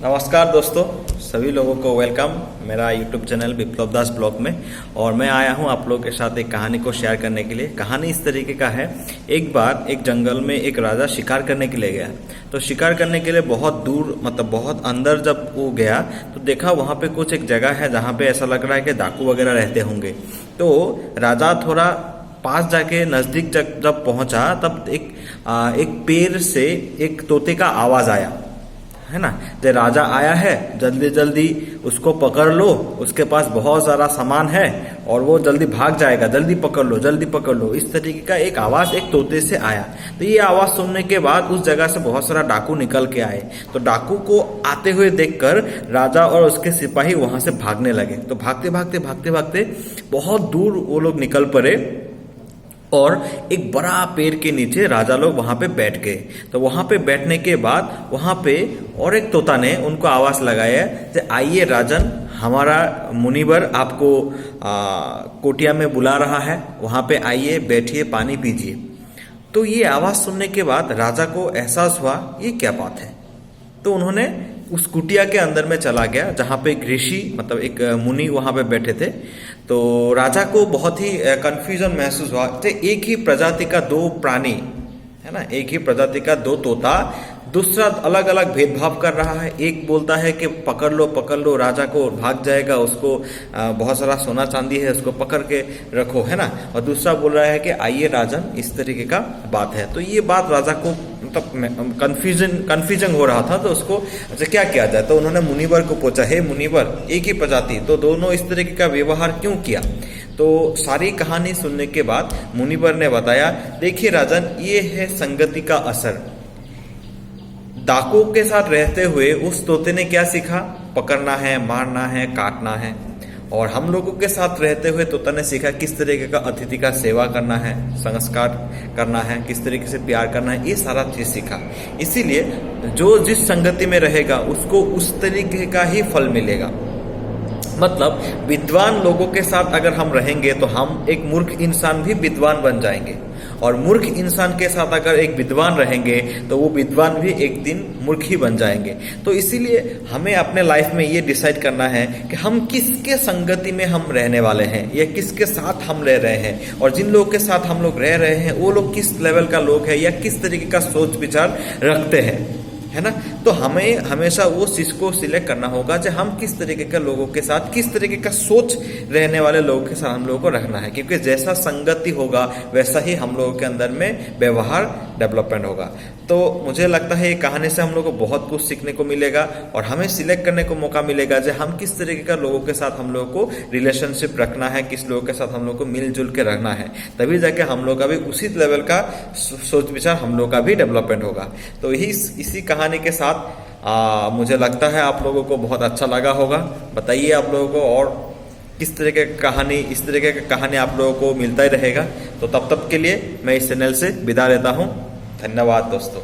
नमस्कार दोस्तों, सभी लोगों को वेलकम मेरा यूट्यूब चैनल विप्लव दास ब्लॉग में। और मैं आया हूं आप लोगों के साथ एक कहानी को शेयर करने के लिए। कहानी इस तरीके का है। एक बार एक जंगल में एक राजा शिकार करने के लिए गया। तो शिकार करने के लिए बहुत दूर मतलब बहुत अंदर जब वो गया तो देखा वहाँ पे कुछ एक जगह है जहाँ पे ऐसा लग रहा है कि डाकू वगैरह रहते होंगे। तो राजा थोड़ा पास जाके नजदीक जब पहुंचा तब एक पेड़ से एक तोते का आवाज आया, है ना। जब राजा आया है जल्दी जल्दी उसको पकड़ लो, उसके पास बहुत सारा सामान है और वो जल्दी भाग जाएगा, जल्दी पकड़ लो। इस तरीके का एक आवाज एक तोते से आया। तो ये आवाज सुनने के बाद उस जगह से बहुत सारा डाकू निकल के आए। तो डाकू को आते हुए देखकर राजा और उसके सिपाही वहां से भागने लगे। तो भागते बहुत दूर वो लोग निकल पड़े और एक बड़ा पेड़ के नीचे राजा लोग वहां पे बैठ गए। तो वहां पे बैठने के बाद वहां पे और एक तोता ने उनको आवाज लगाया कि आइए राजन, हमारा मुनिवर आपको कोटिया में बुला रहा है, वहां पे आइए, बैठिए, पानी पीजिए। तो ये आवाज सुनने के बाद राजा को एहसास हुआ ये क्या बात है। तो उन्होंने उस कुटिया के अंदर में चला गया जहाँ पे एक ऋषि मतलब एक मुनि वहां पे बैठे थे। तो राजा को बहुत ही कंफ्यूजन महसूस हुआ। तो एक ही प्रजाति का दो प्राणी, है ना, एक ही प्रजाति का दो तोता दूसरा अलग अलग भेदभाव कर रहा है। एक बोलता है कि पकड़ लो, राजा को भाग जाएगा, उसको बहुत सारा सोना चांदी है, उसको पकड़ के रखो, है ना। और दूसरा बोल रहा है कि आइए राजन, इस तरीके का बात है। तो ये बात राजा को मतलब कंफ्यूजन हो रहा था। तो उसको अच्छा क्या किया जाए। तो उन्होंने मुनिवर को पूछा, हे मुनिवर, एक ही प्रजाति तो दोनों इस तरीके का व्यवहार क्यों किया। तो सारी कहानी सुनने के बाद मुनिवर ने बताया, देखिए राजन, ये है संगति का असर। डाकुओं के साथ रहते हुए उस तोते ने क्या सीखा, पकड़ना है, मारना है, काटना है। और हम लोगों के साथ रहते हुए तोता ने सीखा किस तरीके का अतिथि का सेवा करना है, संस्कार करना है, किस तरीके से प्यार करना है, ये सारा चीज सीखा। इसीलिए जो जिस संगति में रहेगा उसको उस तरीके का ही फल मिलेगा। मतलब विद्वान लोगों के साथ अगर हम रहेंगे तो हम एक मूर्ख इंसान भी विद्वान बन जाएंगे, और मूर्ख इंसान के साथ अगर एक विद्वान रहेंगे तो वो विद्वान भी एक दिन मूर्ख ही बन जाएंगे। तो इसीलिए हमें अपने लाइफ में ये डिसाइड करना है कि हम किसके संगति में हम रहने वाले हैं या किसके साथ हम रह रहे हैं, और जिन लोगों के साथ हम लोग रह रहे हैं वो लोग किस लेवल का लोग हैं या किस तरीके का सोच विचार रखते हैं, है ना। तो हमें हमेशा वो चीज को सिलेक्ट करना होगा कि हम किस तरीके के लोगों के साथ, किस तरीके का सोच रहने वाले लोगों के साथ हम लोगों को रखना है। क्योंकि जैसा संगति होगा वैसा ही हम लोगों के अंदर में व्यवहार डेवलपमेंट होगा। तो मुझे लगता है ये कहानी से हम लोग को बहुत कुछ सीखने को मिलेगा और हमें सिलेक्ट करने को मौका मिलेगा कि हम किस तरीके का लोगों के साथ हम लोगों को रिलेशनशिप रखना है, किस लोगों के साथ हम लोग को मिलजुल के रखना है। तभी जाके हम लोग का भी उसी लेवल का सोच विचार हम लोग का भी डेवलपमेंट होगा। तो इसी कहानी के साथ मुझे लगता है आप लोगों को बहुत अच्छा लगा होगा। बताइए आप लोगों को और किस तरह के कहानी, इस तरह के कहानी आप लोगों को मिलता ही रहेगा। तो तब तक के लिए मैं इस चैनल से विदा लेता हूँ। धन्यवाद दोस्तों।